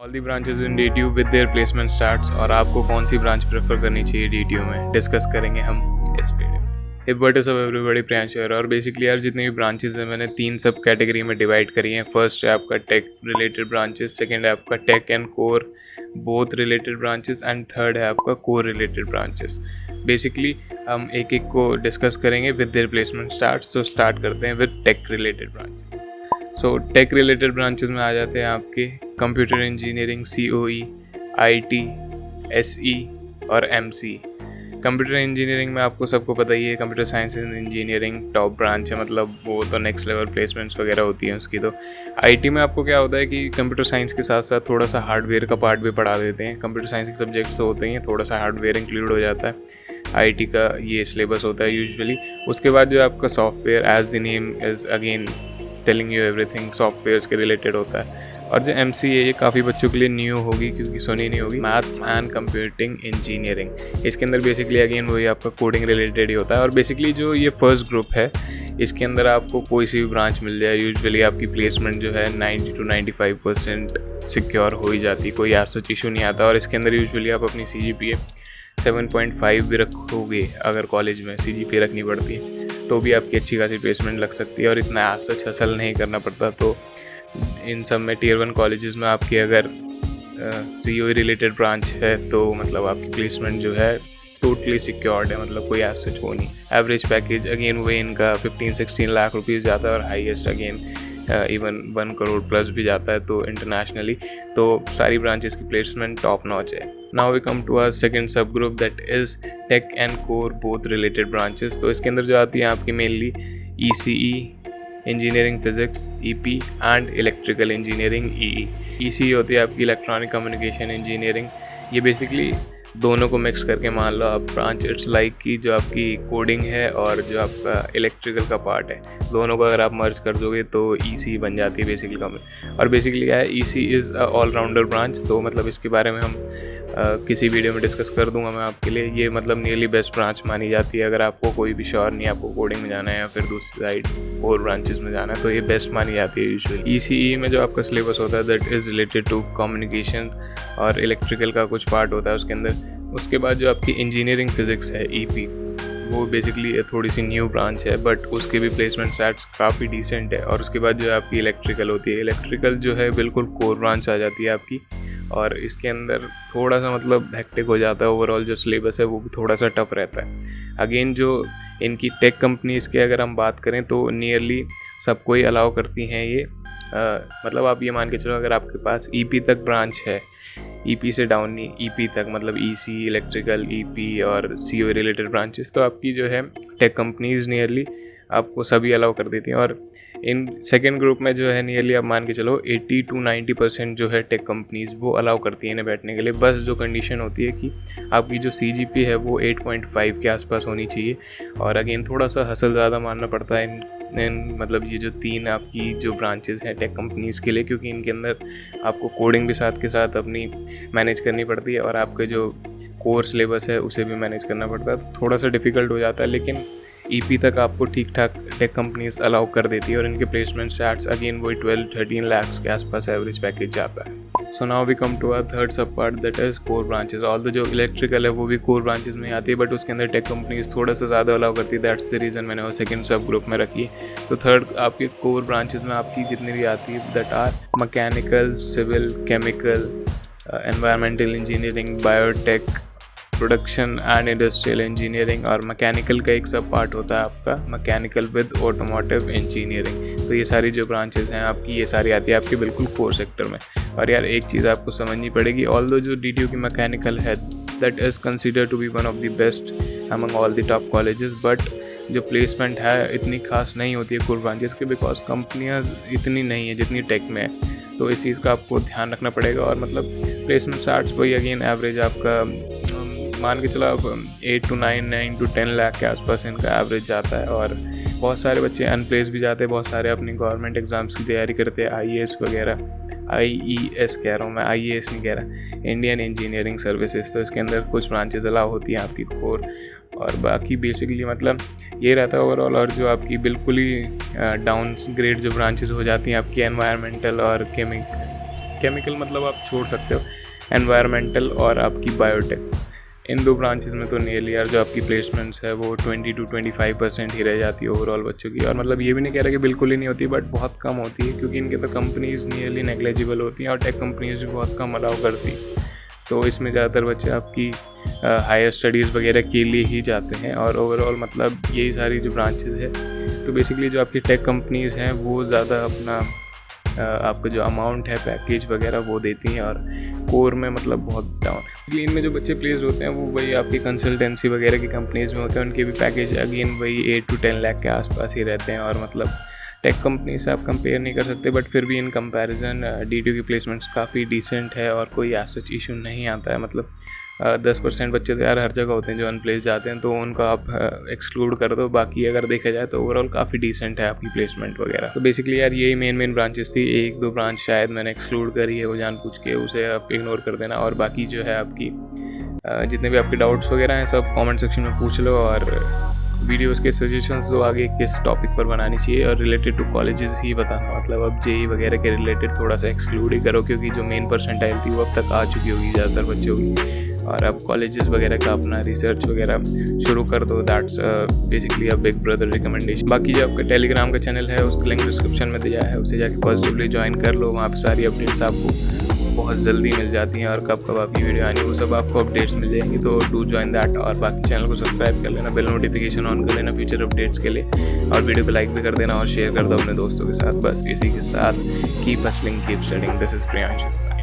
All the branches in DTU with their placement starts और आपको कौन सी ब्रांच प्रेफर करनी चाहिए DTU में डिस्कस करेंगे हम इस वीडियो में। If what is up everybody, Priyanshu है। और बेसिकली यार जितनी भी ब्रांचेज हैं मैंने 3 सब कैटेगरी में डिवाइड करी हैं। फर्स्ट है आपका टेक रिलेटेड ब्रांचेस, सेकंड है आपका tech and core both related branches and third है आपका कोर रिलेटेड ब्रांचेस। बेसिकली हम एक एक को डिस्कस करेंगे with their placement starts. So start करते हैं with tech related branches. So tech related branches में आ जाते हैं आपके computer engineering, COE, IT, SE और MC। कंप्यूटर इंजीनियरिंग में आपको सबको पता ही है, computer science and engineering top branch है, मतलब वो तो नेक्स्ट लेवल प्लेसमेंट्स वगैरह होती हैं उसकी। तो IT में आपको क्या होता है कि कंप्यूटर साइंस के साथ साथ थोड़ा सा हार्डवेयर का पार्ट भी पढ़ा देते हैं। कंप्यूटर साइंस के सब्जेक्ट्स तो होते ही हैं, थोड़ा सा हार्डवेयर इंक्लूड हो जाता है। IT का ये सिलेबस होता है यूजुअली। उसके बाद जो आपका software, as the name is again telling you everything, softwares के रिलेटेड होता है। और जो MC है ये काफ़ी बच्चों के लिए न्यू होगी क्योंकि सुनी नहीं होगी, मैथ्स एंड कंप्यूटिंग इंजीनियरिंग। इसके अंदर बेसिकली अगेन वही आपका कोडिंग रिलेटेड ही होता है। और बेसिकली जो ये फर्स्ट ग्रुप है इसके अंदर आपको कोई सी भी ब्रांच मिल जाए, यूजुअली आपकी प्लेसमेंट जो है 90 to 95% सिक्योर हो ही जाती, कोई ऐसा इशू नहीं आता। और इसके अंदर यूजुअली आप अपनी CGPA 7.5 भी रखोगे, अगर कॉलेज में CGPA रखनी पड़ती है तो भी आपकी अच्छी खासी प्लेसमेंट लग सकती है और इतना सच हसल नहीं करना पड़ता। तो इन सब में Tier 1 कॉलेजेस में आपकी अगर COE रिलेटेड ब्रांच है तो मतलब आपकी प्लेसमेंट जो है टोटली सिक्योर्ड है, मतलब कोई ऐसा सच हो नहीं। एवरेज पैकेज अगेन वही इनका 15-16 लाख रुपीज़ जाता है और highest again even 1 crore plus भी जाता है तो इंटरनेशनली। तो सारी ब्रांचेस की प्लेसमेंट टॉप नॉच है। Now we come to our second sub group that is tech and core both related branches. तो इसके अंदर जो आती है आपकी mainly ECE, engineering physics, EP and electrical engineering, EE। ECE होती है आपकी इलेक्ट्रॉनिक कम्युनिकेशन इंजीनियरिंग। ये बेसिकली दोनों को मिक्स करके मान लो आप ब्रांच, इट्स लाइक की जो आपकी कोडिंग है और जो आपका इलेक्ट्रिकल का पार्ट है, दोनों को अगर आप मर्ज कर दोगे तो ECE बन जाती है बेसिकली। और बेसिकली क्या है, ECE is a all-rounder branch. तो मतलब इसके बारे में हम किसी वीडियो में डिस्कस कर दूंगा मैं आपके लिए। ये मतलब नियरली बेस्ट ब्रांच मानी जाती है। अगर आपको कोई भी श्योर नहीं, आपको कोडिंग में जाना है या फिर दूसरी साइड और ब्रांचेस में जाना है तो ये बेस्ट मानी जाती है यूजुअली। ECE में जो आपका सिलेबस होता है that is related to communication और इलेक्ट्रिकल का कुछ पार्ट होता है उसके अंदर। उसके बाद जो आपकी इंजीनियरिंग फिजिक्स है, EP, वो बेसिकली थोड़ी सी न्यू ब्रांच है बट उसके भी प्लेसमेंट स्टैट्स काफ़ी डिसेंट है। और उसके बाद जो आपकी इलेक्ट्रिकल होती है, इलेक्ट्रिकल जो है बिल्कुल कोर ब्रांच आ जाती है आपकी। और इसके अंदर थोड़ा सा मतलब हेक्टिक हो जाता है, ओवरऑल जो सिलेबस है वो भी थोड़ा सा टफ रहता है। अगेन जो इनकी टेक कंपनीज़ की अगर हम बात करें तो नियरली सबको ही अलाउ करती हैं ये। मतलब आप ये मान के चलो अगर आपके पास EP तक ब्रांच है, EP से डाउन नहीं, EP तक मतलब EC, इलेक्ट्रिकल, EP और COE रिलेटेड ब्रांचेस, तो आपकी जो है टेक कंपनीज़ नियरली आपको सभी अलाउ कर देती हैं। और इन सेकेंड ग्रुप में जो है नियरली आप मान के चलो 80 to 90% जो है टेक कंपनीज़ वो अलाउ करती हैं इन्हें बैठने के लिए। बस जो कंडीशन होती है कि आपकी जो CGPA है वो 8.5 के आसपास होनी चाहिए। और अगेन थोड़ा सा हसल ज़्यादा मानना पड़ता है इन मतलब ये जो 3 आपकी जो ब्रांचेस हैं टेक कंपनीज़ के लिए, क्योंकि इनके अंदर आपको कोडिंग भी साथ के साथ अपनी मैनेज करनी पड़ती है और आपके जो कोर सिलेबस है उसे भी मैनेज करना पड़ता है। तो थोड़ा सा डिफ़िकल्ट हो जाता है, लेकिन EP तक आपको ठीक ठाक टेक कंपनीज अलाउ कर देती है और इनके प्लेसमेंट स्टार्ट्स अगेन वही 12-13 लाख के आसपास एवरेज पैकेज जाता है। So now we come to a third sub part that is core branches. Although जो इलेक्ट्रिकल है वो भी कोर ब्रांचेस में आती है बट उसके अंदर टेक कंपनीज थोड़ा सा ज़्यादा अलाउ करती है। दैट्स द रीज़न मैंने वो सेकंड सब ग्रुप में रखी। तो थर्ड आपके कोर ब्रांचेस में आपकी जितनी भी आती है that are mechanical, civil, chemical, environmental engineering, biotech, production and industrial engineering. और मैकेनिकल का एक सब पार्ट होता है आपका मैकेनिकल विद ऑटोमोटिव इंजीनियरिंग। तो ये सारी जो ब्रांचेस हैं आपकी ये सारी आती है आपके बिल्कुल कोर सेक्टर में। और यार एक चीज़ आपको समझनी पड़ेगी, ऑल्दो जो DTU की मैकेनिकल है that is considered to be one of the best among all the top colleges, but जो प्लेसमेंट है इतनी खास नहीं होती है कोर ब्रांचेस की, बिकॉज कंपनियाँ इतनी नहीं है जितनी टेक में है। तो इस चीज़ का आपको ध्यान रखना पड़ेगा। और मतलब प्लेसमेंट स्टार्ट्स वही अगेन एवरेज आपका मान के चलो अब 8 to 9 to 10 लाख के आसपास इनका एवरेज जाता है। और बहुत सारे बच्चे अनप्लेस भी जाते हैं, बहुत सारे अपनी गवर्नमेंट एग्ज़ाम्स की तैयारी करते हैं, IAS वगैरह, IES कह रहा हूँ मैं, IAS नहीं कह रहा, इंडियन इंजीनियरिंग सर्विसेज। तो इसके अंदर कुछ ब्रांचेस अलाउ होती हैं आपकी कोर, और बाकी बेसिकली मतलब ये रहता है ओवरऑल। और जो आपकी बिल्कुल ही डाउन ग्रेड जो ब्रांचेस हो जाती हैं आपकी एनवायरमेंटल और केमिकल मतलब आप छोड़ सकते हो, एनवायरमेंटल और आपकी बायोटेक, इन 2 ब्रांचेस में तो नियरली यार जो आपकी प्लेसमेंट्स है वो 20 to 25% ही रह जाती है ओवरऑल बच्चों की। और मतलब ये भी नहीं कह रहा कि बिल्कुल ही नहीं होती, बट बहुत कम होती है, क्योंकि इनके तो कंपनीज़ नियरली नेग्लेजिबल होती हैं और टेक कंपनीज़ भी बहुत कम अलाउ करती। तो इसमें ज़्यादातर बच्चे आपकी हायर स्टडीज़ वगैरह के लिए ही जाते हैं। और ओवरऑल मतलब यही सारी जो ब्रांचेज़ है, तो बेसिकली जो आपकी टेक कंपनीज़ हैं वो ज़्यादा अपना आपका जो अमाउंट है पैकेज वगैरह वो देती हैं, और कोर में मतलब बहुत डाउन। इनमें जो बच्चे प्लेस होते हैं वो वही आपकी कंसल्टेंसी वगैरह की कंपनीज़ में होते हैं, उनके भी पैकेज अगेन वही 8 to 10 लाख के आसपास ही रहते हैं। और मतलब टेक कंपनी से आप कंपेयर नहीं कर सकते, बट फिर भी इन कंपैरिजन DTU की प्लेसमेंट्स काफ़ी डिसेंट है और कोई ऐसा इशू नहीं आता है। मतलब 10% बच्चे तो यार हर जगह होते हैं जो अनप्लेस जाते हैं, तो उनका आप एक्सक्लूड कर दो, बाकी अगर देखा जाए तो ओवरऑल काफ़ी डिसेंट है आपकी प्लेसमेंट वगैरह। तो बेसिकली यार यही मेन ब्रांचेस थी। 1-2 ब्रांच शायद मैंने एक्सक्लूड करी है, वो जानबूझ के, उसे आप इग्नोर कर देना। और बाकी जो है आपकी जितने भी आपके डाउट्स वगैरह हैं सब कमेंट सेक्शन में पूछ लो, और वीडियोस के सजेशंस दो आगे किस टॉपिक पर बनानी चाहिए, और रिलेटेड टू कॉलेजेस ही बताना। मतलब अब JEE वगैरह के रिलेटेड थोड़ा सा एक्सक्लूड ही करो, क्योंकि जो मेन परसेंटाइल थी वो अब तक आ चुकी होगी ज़्यादातर बच्चों की। और अब कॉलेजेस वगैरह का अपना रिसर्च वगैरह शुरू कर दो। That's basically a big brother recommendation. बाकी जो आपका टेलीग्राम का चैनल है उसका लिंक डिस्क्रिप्शन में दिया है, उसे जाके पॉजिटिवली ज्वाइन कर लो। वहाँ पे सारी अपडेट्स आपको बहुत जल्दी मिल जाती हैं, और कब आपकी वीडियो आनी वो सब आपको अपडेट्स मिल जाएंगी। तो डू ज्वाइन दैट, और बाकी चैनल को सब्सक्राइब कर लेना, बेल नोटिफिकेशन ऑन कर लेना फ्यूचर अपडेट्स के लिए, और वीडियो को लाइक भी कर देना और शेयर कर दो अपने दोस्तों के साथ। बस इसी के साथ keep hustling, keep studying. This is Priyanshu.